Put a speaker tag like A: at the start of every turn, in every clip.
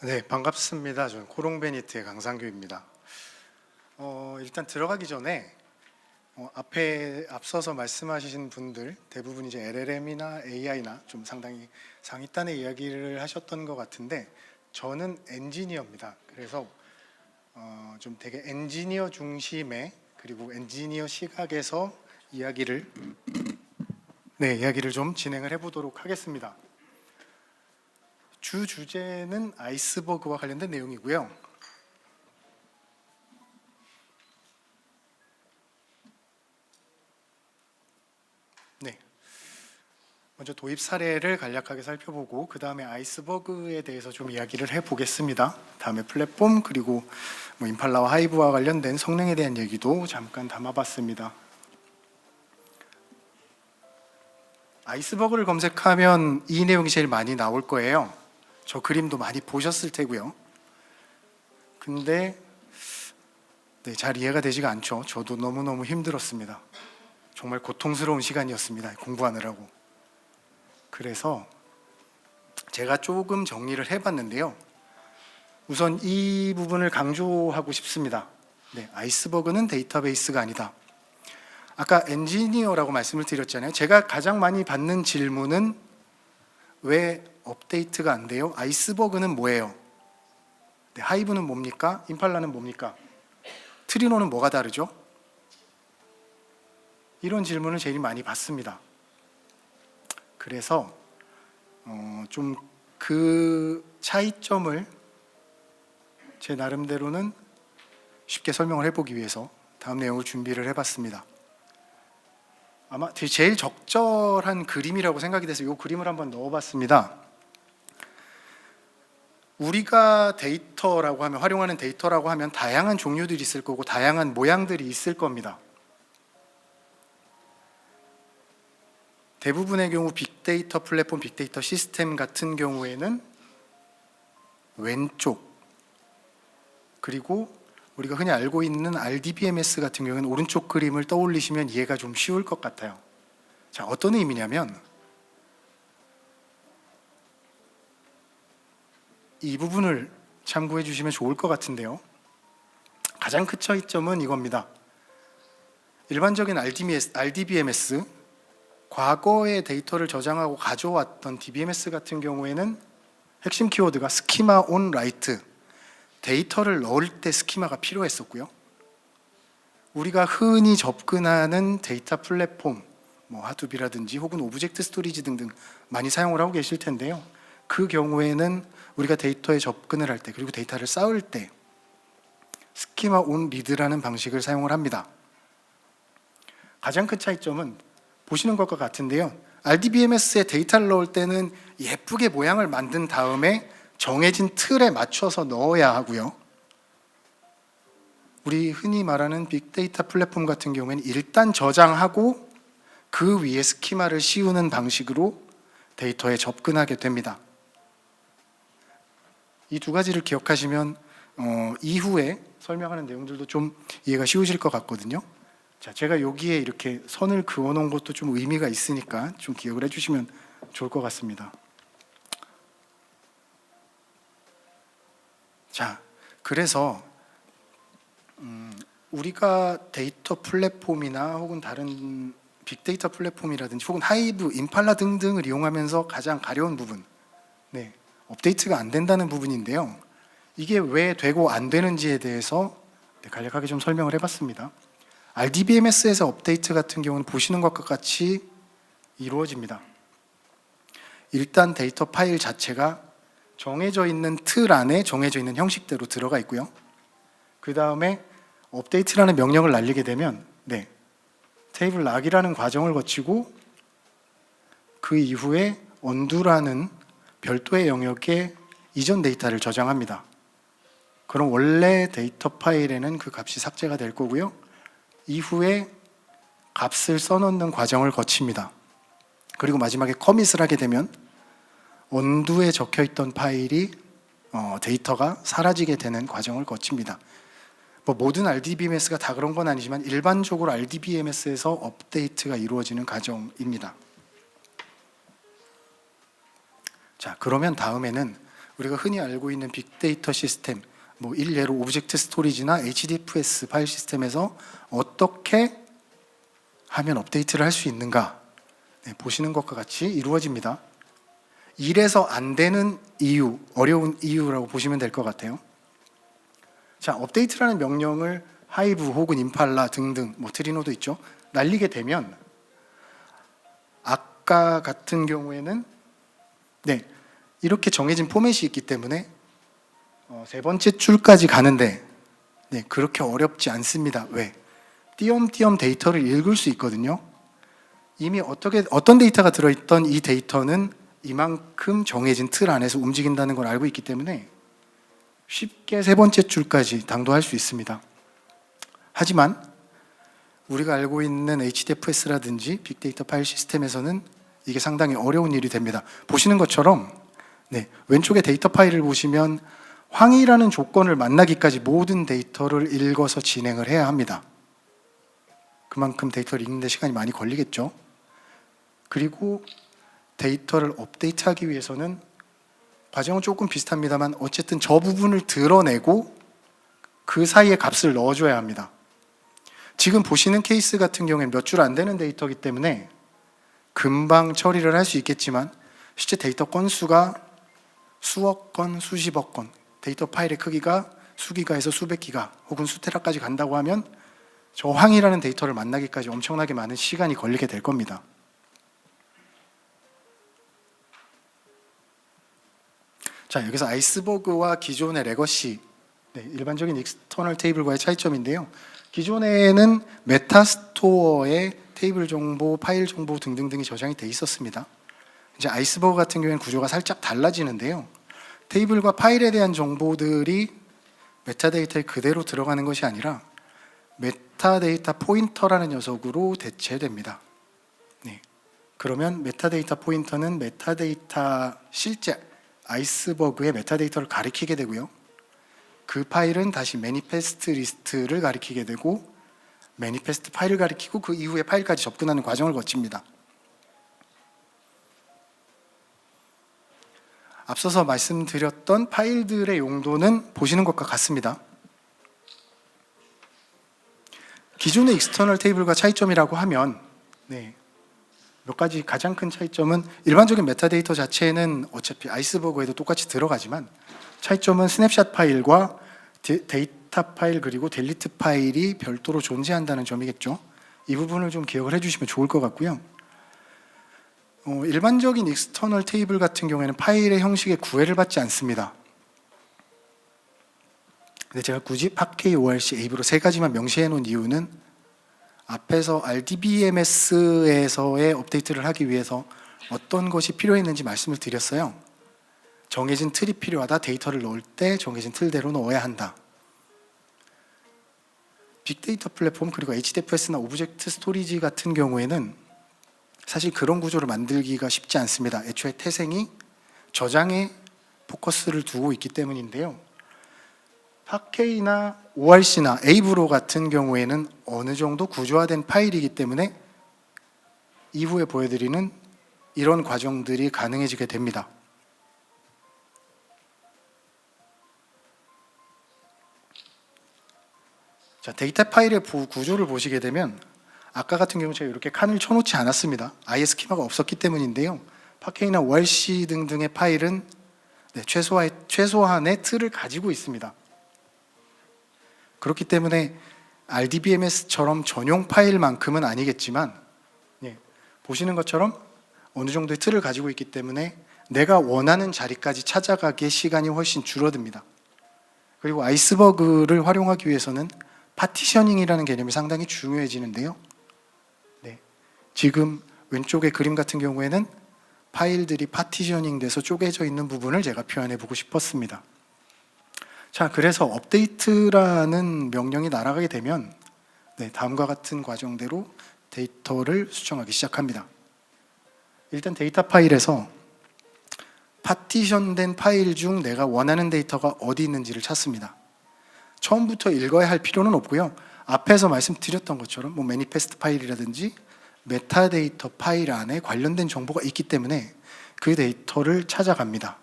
A: 네, 반갑습니다. 저는 코롱베니트의 강상규입니다. 일단 들어가기 전에 앞에 앞서서 말씀하신 분들 대부분 이제 LLM이나 AI나 좀 상당히 상위단의 이야기를 하셨던 것 같은데 저는 엔지니어입니다. 그래서 좀 되게 엔지니어 중심의 그리고 엔지니어 시각에서 이야기를 좀 진행을 해보도록 하겠습니다. 주 주제는 아이스버그와 관련된 내용이고요. 네, 먼저 도입 사례를 간략하게 살펴보고 그 다음에 아이스버그에 대해서 좀 이야기를 해보겠습니다. 다음에 플랫폼 그리고 임팔라와 하이브와 관련된 성능에 대한 얘기도 잠깐 담아봤습니다. 아이스버그를 검색하면 이 내용이 제일 많이 나올 거예요. 저 그림도 많이 보셨을 테고요. 근데 잘 이해가 되지가 않죠. 저도 너무너무 힘들었습니다. 정말 고통스러운 시간이었습니다. 공부하느라고. 그래서 제가 조금 정리를 해봤는데요. 우선 이 부분을 강조하고 싶습니다. 아이스버그는 데이터베이스가 아니다. 아까 엔지니어라고 말씀을 드렸잖아요. 제가 가장 많이 받는 질문은 왜 업데이트가 안 돼요? 아이스버그는 뭐예요? 하이브는 뭡니까? 임팔라는 뭡니까? 트리노는 뭐가 다르죠? 이런 질문을 제일 많이 받습니다. 그래서 좀 그 차이점을 제 나름대로는 쉽게 설명을 해보기 위해서 다음 내용을 준비를 해봤습니다. 아마 제일 적절한 그림이라고 생각이 돼서 이 그림을 한번 넣어봤습니다. 우리가 데이터라고 하면, 활용하는 데이터라고 하면 다양한 종류들이 있을 거고 다양한 모양들이 있을 겁니다. 대부분의 경우 빅데이터 플랫폼, 빅데이터 시스템 같은 경우에는 왼쪽, 그리고 우리가 흔히 알고 있는 RDBMS 같은 경우에는 오른쪽 그림을 떠올리시면 이해가 좀 쉬울 것 같아요. 자, 어떤 의미냐면 이 부분을 참고해 주시면 좋을 것 같은데요. 가장 큰 차이점은 이겁니다. 일반적인 RDBMS, 과거의 데이터를 저장하고 가져왔던 DBMS 같은 경우에는 핵심 키워드가 스키마 온 라이트, 데이터를 넣을 때 스키마가 필요했었고요. 우리가 흔히 접근하는 데이터 플랫폼, 하두비라든지 혹은 오브젝트 스토리지 등등 많이 사용을 하고 계실 텐데요. 그 경우에는 우리가 데이터에 접근을 할 때, 그리고 데이터를 쌓을 때 스키마 온 리드라는 방식을 사용을 합니다. 가장 큰 차이점은 보시는 것과 같은데요. RDBMS에 데이터를 넣을 때는 예쁘게 모양을 만든 다음에 정해진 틀에 맞춰서 넣어야 하고요. 우리 흔히 말하는 빅데이터 플랫폼 같은 경우에는 일단 저장하고 그 위에 스키마를 씌우는 방식으로 데이터에 접근하게 됩니다. 이 두 가지를 기억하시면 이후에 설명하는 내용들도 좀 이해가 쉬우실 것 같거든요. 자, 제가 여기에 이렇게 선을 그어 놓은 것도 좀 의미가 있으니까 좀 기억을 해주시면 좋을 것 같습니다. 자, 그래서 우리가 데이터 플랫폼이나 혹은 다른 빅데이터 플랫폼이라든지 혹은 하이브, 임팔라 등등을 이용하면서 가장 가려운 부분, 업데이트가 안 된다는 부분인데요. 이게 왜 되고 안 되는지에 대해서 간략하게 좀 설명을 해봤습니다. RDBMS에서 업데이트 같은 경우는 보시는 것과 같이 이루어집니다. 일단 데이터 파일 자체가 정해져 있는 틀 안에 정해져 있는 형식대로 들어가 있고요. 그 다음에 업데이트라는 명령을 날리게 되면 테이블 락이라는 과정을 거치고 그 이후에 언두라는 별도의 영역에 이전 데이터를 저장합니다. 그럼 원래 데이터 파일에는 그 값이 삭제가 될 거고요. 이후에 값을 써넣는 과정을 거칩니다. 그리고 마지막에 커밋을 하게 되면 언두에 적혀있던 파일이 데이터가 사라지게 되는 과정을 거칩니다. 모든 RDBMS가 다 그런 건 아니지만 일반적으로 RDBMS에서 업데이트가 이루어지는 과정입니다. 자, 그러면 다음에는 우리가 흔히 알고 있는 빅데이터 시스템, 뭐 일례로 오브젝트 스토리지나 HDFS 파일 시스템에서 어떻게 하면 업데이트를 할 수 있는가, 네, 보시는 것과 같이 이루어집니다. 이래서 안 되는 이유, 어려운 이유라고 보시면 될 것 같아요. 자, 업데이트라는 명령을 하이브 혹은 임팔라 등등, 뭐 트리노도 있죠, 날리게 되면 아까 같은 경우에는 이렇게 정해진 포맷이 있기 때문에 세 번째 줄까지 가는데 그렇게 어렵지 않습니다. 왜? 띄엄띄엄 데이터를 읽을 수 있거든요. 이미 어떤 데이터가 들어있던 이 데이터는 이만큼 정해진 틀 안에서 움직인다는 걸 알고 있기 때문에 쉽게 세 번째 줄까지 당도할 수 있습니다. 하지만 우리가 알고 있는 HDFS라든지 빅데이터 파일 시스템에서는 이게 상당히 어려운 일이 됩니다. 보시는 것처럼 왼쪽에 데이터 파일을 보시면 황이라는 조건을 만나기까지 모든 데이터를 읽어서 진행을 해야 합니다. 그만큼 데이터를 읽는 데 시간이 많이 걸리겠죠. 그리고 데이터를 업데이트하기 위해서는 과정은 조금 비슷합니다만 어쨌든 저 부분을 드러내고 그 사이에 값을 넣어줘야 합니다. 지금 보시는 케이스 같은 경우에 몇 줄 안 되는 데이터이기 때문에 금방 처리를 할 수 있겠지만 실제 데이터 건수가 수억 건, 수십억 건, 데이터 파일의 크기가 수기가에서 수백 기가 혹은 수테라까지 간다고 하면 저 황이라는 데이터를 만나기까지 엄청나게 많은 시간이 걸리게 될 겁니다. 자, 여기서 아이스버그와 기존의 레거시, 일반적인 익스터널 테이블과의 차이점인데요. 기존에는 메타스토어에 테이블 정보, 파일 정보 등등등이 저장이 돼 있었습니다. 이제 아이스버그 같은 경우에는 구조가 살짝 달라지는데요. 테이블과 파일에 대한 정보들이 메타데이터에 그대로 들어가는 것이 아니라 메타데이터 포인터라는 녀석으로 대체됩니다. 그러면 메타데이터 포인터는 메타데이터 실제 아이스버그의 메타데이터를 가리키게 되고요. 그 파일은 다시 매니페스트 리스트를 가리키게 되고 매니페스트 파일을 가리키고 그 이후에 파일까지 접근하는 과정을 거칩니다. 앞서서 말씀드렸던 파일들의 용도는 보시는 것과 같습니다. 기존의 익스터널 테이블과 차이점이라고 하면 몇 가지 가장 큰 차이점은 일반적인 메타데이터 자체는 어차피 아이스버그에도 똑같이 들어가지만 차이점은 스냅샷 파일과 데이터 파일 그리고 델리트 파일이 별도로 존재한다는 점이겠죠. 이 부분을 좀 기억을 해주시면 좋을 것 같고요. 일반적인 익스터널 테이블 같은 경우에는 파일의 형식에 구애를 받지 않습니다. 근데 제가 굳이 PAC, ORC, AV로 세 가지만 명시해 놓은 이유는 앞에서 RDBMS에서의 업데이트를 하기 위해서 어떤 것이 필요했는지 말씀을 드렸어요. 정해진 틀이 필요하다. 데이터를 넣을 때 정해진 틀대로 넣어야 한다. 빅데이터 플랫폼 그리고 HDFS나 오브젝트 스토리지 같은 경우에는 사실 그런 구조를 만들기가 쉽지 않습니다. 애초에 태생이 저장에 포커스를 두고 있기 때문인데요. PAC나 ORC나 AV로 같은 경우에는 어느 정도 구조화된 파일이기 때문에 이후에 보여드리는 이런 과정들이 가능해지게 됩니다. 자, 데이터 파일의 구조를 보시게 되면 아까 같은 경우 제가 이렇게 칸을 쳐놓지 않았습니다. 아예 스키마가 없었기 때문인데요. PAC나 ORC 등등의 파일은 최소한의 틀을 가지고 있습니다. 그렇기 때문에 RDBMS처럼 전용 파일만큼은 아니겠지만 보시는 것처럼 어느 정도의 틀을 가지고 있기 때문에 내가 원하는 자리까지 찾아가기에 시간이 훨씬 줄어듭니다. 그리고 아이스버그를 활용하기 위해서는 파티셔닝이라는 개념이 상당히 중요해지는데요. 지금 왼쪽의 그림 같은 경우에는 파일들이 파티셔닝 돼서 쪼개져 있는 부분을 제가 표현해 보고 싶었습니다. 자, 그래서 업데이트라는 명령이 날아가게 되면 다음과 같은 과정대로 데이터를 수정하기 시작합니다. 일단 데이터 파일에서 파티션된 파일 중 내가 원하는 데이터가 어디 있는지를 찾습니다. 처음부터 읽어야 할 필요는 없고요. 앞에서 말씀드렸던 것처럼 매니페스트 파일이라든지 메타데이터 파일 안에 관련된 정보가 있기 때문에 그 데이터를 찾아갑니다.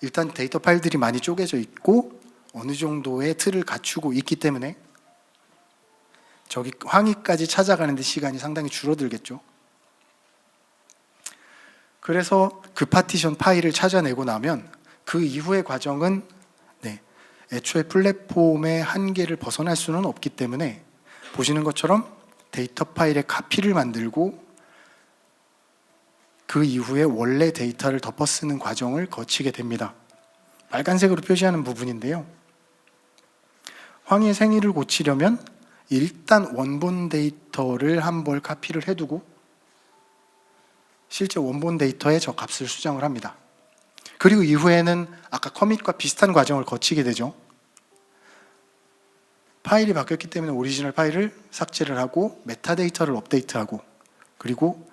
A: 일단 데이터 파일들이 많이 쪼개져 있고 어느 정도의 틀을 갖추고 있기 때문에 저기 황희까지 찾아가는데 시간이 상당히 줄어들겠죠. 그래서 그 파티션 파일을 찾아내고 나면 그 이후의 과정은 애초에 플랫폼의 한계를 벗어날 수는 없기 때문에 보시는 것처럼 데이터 파일의 카피를 만들고 그 이후에 원래 데이터를 덮어쓰는 과정을 거치게 됩니다. 빨간색으로 표시하는 부분인데요. 황희의 생일을 고치려면 일단 원본 데이터를 한 벌 카피를 해두고 실제 원본 데이터에 저 값을 수정을 합니다. 그리고 이후에는 아까 커밋과 비슷한 과정을 거치게 되죠. 파일이 바뀌었기 때문에 오리지널 파일을 삭제를 하고 메타데이터를 업데이트하고 그리고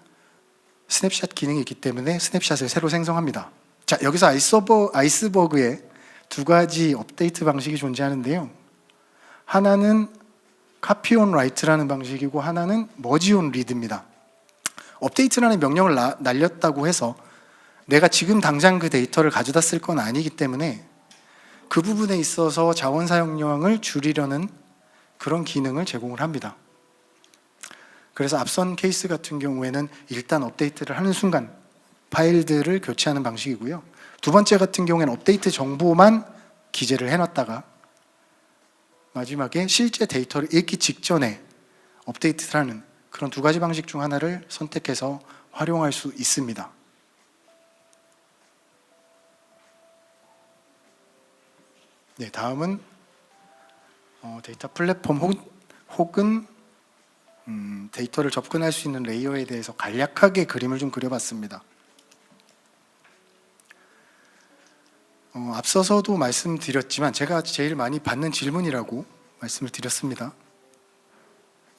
A: 스냅샷 기능이 있기 때문에 스냅샷을 새로 생성합니다. 자, 여기서 아이스버그의 두 가지 업데이트 방식이 존재하는데요. 하나는 copy on write라는 방식이고 하나는 merge on read입니다. 업데이트라는 명령을 날렸다고 해서 내가 지금 당장 그 데이터를 가져다 쓸 건 아니기 때문에 그 부분에 있어서 자원 사용량을 줄이려는 그런 기능을 제공을 합니다. 그래서 앞선 케이스 같은 경우에는 일단 업데이트를 하는 순간 파일들을 교체하는 방식이고요. 두 번째 같은 경우에는 업데이트 정보만 기재를 해놨다가 마지막에 실제 데이터를 읽기 직전에 업데이트를 하는 그런 두 가지 방식 중 하나를 선택해서 활용할 수 있습니다. 네, 다음은 데이터 플랫폼 혹은 데이터를 접근할 수 있는 레이어에 대해서 간략하게 그림을 좀 그려봤습니다. 앞서서도 말씀드렸지만 제가 제일 많이 받는 질문이라고 말씀을 드렸습니다.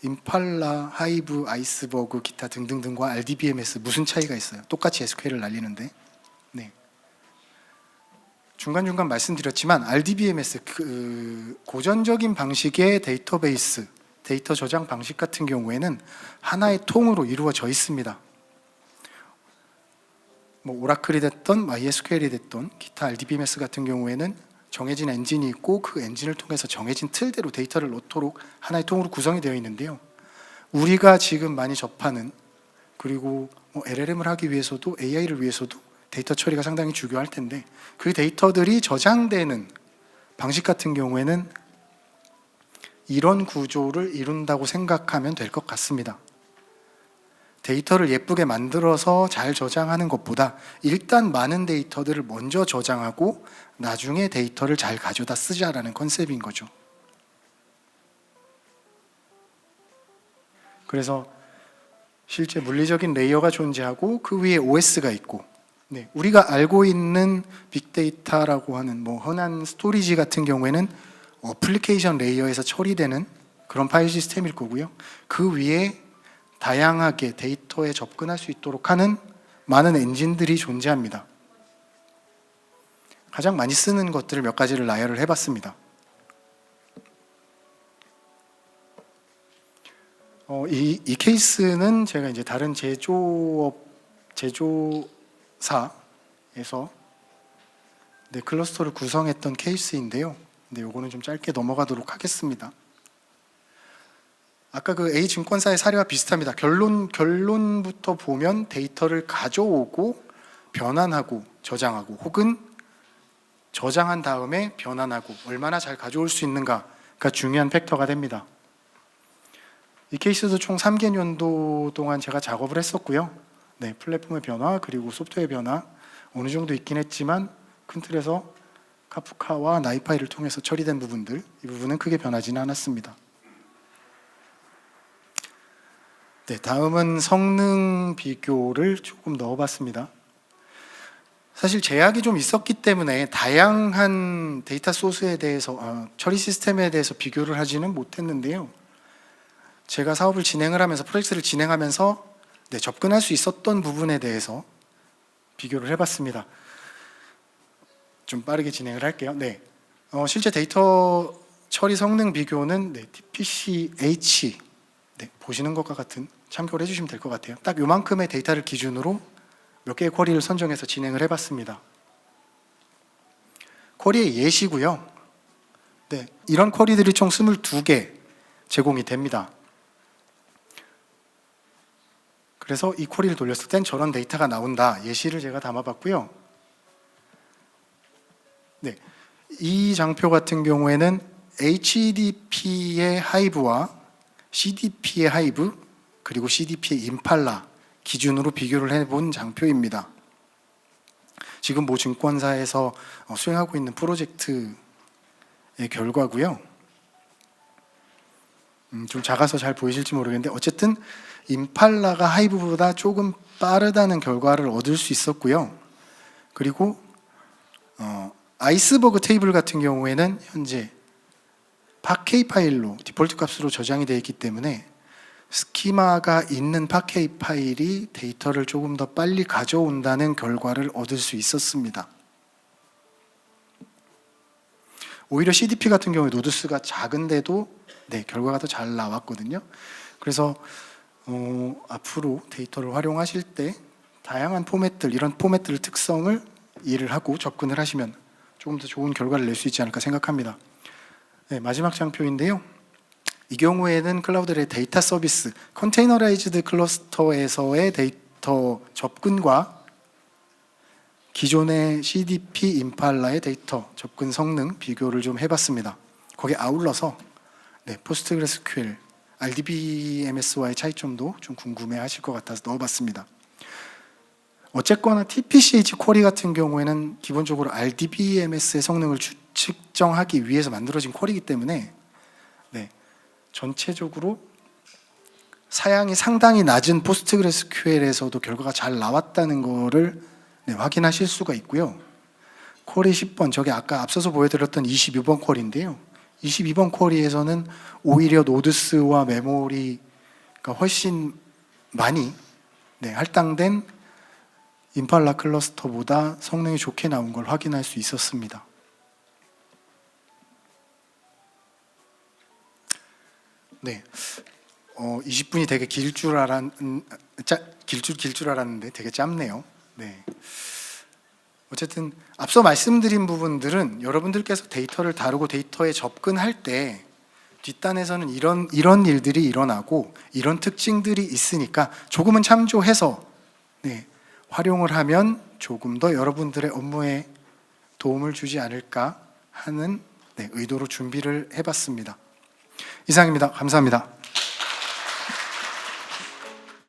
A: 임팔라, 하이브, 아이스버그, 기타 등등등과 RDBMS 무슨 차이가 있어요? 똑같이 SQL을 날리는데. 네. 중간중간 말씀드렸지만 RDBMS 고전적인 방식의 데이터베이스, 데이터 저장 방식 같은 경우에는 하나의 통으로 이루어져 있습니다. 오라클이 됐던 MySQL이 됐던 기타 RDBMS 같은 경우에는 정해진 엔진이 있고 그 엔진을 통해서 정해진 틀대로 데이터를 넣도록 하나의 통으로 구성이 되어 있는데요. 우리가 지금 많이 접하는 그리고 LLM을 하기 위해서도 AI를 위해서도 데이터 처리가 상당히 중요할 텐데 그 데이터들이 저장되는 방식 같은 경우에는 이런 구조를 이룬다고 생각하면 될 것 같습니다. 데이터를 예쁘게 만들어서 잘 저장하는 것보다 일단 많은 데이터들을 먼저 저장하고 나중에 데이터를 잘 가져다 쓰자라는 컨셉인 거죠. 그래서 실제 물리적인 레이어가 존재하고 그 위에 OS가 있고 우리가 알고 있는 빅데이터라고 하는 흔한 스토리지 같은 경우에는 어플리케이션 레이어에서 처리되는 그런 파일 시스템일 거고요. 그 위에 다양하게 데이터에 접근할 수 있도록 하는 많은 엔진들이 존재합니다. 가장 많이 쓰는 것들을 몇 가지를 나열을 해봤습니다. 이 케이스는 제가 이제 다른 제조사에서 클러스터를 구성했던 케이스인데요. 근데 요거는 좀 짧게 넘어가도록 하겠습니다. 아까 그 A증권사의 사례와 비슷합니다. 결론부터 보면 데이터를 가져오고 변환하고 저장하고 혹은 저장한 다음에 변환하고 얼마나 잘 가져올 수 있는가가 중요한 팩터가 됩니다. 이 케이스도 총 3개년도 동안 제가 작업을 했었고요. 플랫폼의 변화 그리고 소프트웨어 변화 어느 정도 있긴 했지만 큰 틀에서 카프카와 나이파이를 통해서 처리된 부분들 이 부분은 크게 변하지는 않았습니다. 다음은 성능 비교를 조금 넣어봤습니다. 사실 제약이 좀 있었기 때문에 다양한 데이터 소스에 대해서 처리 시스템에 대해서 비교를 하지는 못했는데요. 제가 사업을 진행을 하면서 프로젝트를 진행하면서 접근할 수 있었던 부분에 대해서 비교를 해봤습니다. 좀 빠르게 진행을 할게요. 실제 데이터 처리 성능 비교는 TPC-H 보시는 것과 같은 참고를 해주시면 될 것 같아요. 딱 요만큼의 데이터를 기준으로 몇 개의 쿼리를 선정해서 진행을 해봤습니다. 쿼리의 예시고요. 네, 이런 쿼리들이 총 22개 제공이 됩니다. 그래서 이 쿼리를 돌렸을 땐 저런 데이터가 나온다. 예시를 제가 담아봤고요. 네, 이 장표 같은 경우에는 HDP의 하이브와 CDP의 하이브 그리고 CDP의 임팔라 기준으로 비교를 해본 장표입니다. 지금 모 증권사에서 수행하고 있는 프로젝트의 결과고요. 좀 작아서 잘 보이실지 모르겠는데 어쨌든 임팔라가 하이브보다 조금 빠르다는 결과를 얻을 수 있었고요. 그리고 아이스버그 테이블 같은 경우에는 현재 파케이 파일로 디폴트 값으로 저장이 되어 있기 때문에 스키마가 있는 파케이 파일이 데이터를 조금 더 빨리 가져온다는 결과를 얻을 수 있었습니다. 오히려 CDP 같은 경우에 노드스가 작은데도 네, 결과가 더 잘 나왔거든요. 그래서 앞으로 데이터를 활용하실 때 다양한 포맷들, 이런 포맷들 특성을 이해를 하고 접근을 하시면 조금 더 좋은 결과를 낼 수 있지 않을까 생각합니다. 네, 마지막 장표인데요. 이 경우에는 클라우드의 데이터 서비스, 컨테이너라이즈드 클러스터에서의 데이터 접근과 기존의 CDP 임팔라의 데이터 접근 성능 비교를 좀 해봤습니다. 거기에 아울러서 네, 포스트그레스QL, RDBMS와의 차이점도 좀 궁금해하실 것 같아서 넣어봤습니다. 어쨌거나 TPCH 쿼리 같은 경우에는 기본적으로 RDBMS의 성능을 측정하기 위해서 만들어진 쿼리이기 때문에 네, 전체적으로 사양이 상당히 낮은 포스트그레스QL에서도 결과가 잘 나왔다는 거를 네, 확인하실 수가 있고요. 쿼리 10번, 저게 아까 앞서서 보여드렸던 22번 쿼리인데요. 22번 쿼리에서는 오히려 노드스와 메모리가 훨씬 많이 네, 할당된 임팔라 클러스터보다 성능이 좋게 나온 걸 확인할 수 있었습니다. 네, 20분이 되게 길 줄 알았는데 되게 짧네요. 네. 어쨌든 앞서 말씀드린 부분들은 여러분들께서 데이터를 다루고 데이터에 접근할 때 뒷단에서는 이런 일들이 일어나고 이런 특징들이 있으니까 조금은 참조해서 네, 활용을 하면 조금 더 여러분들의 업무에 도움을 주지 않을까 하는 네, 의도로 준비를 해봤습니다. 이상입니다. 감사합니다.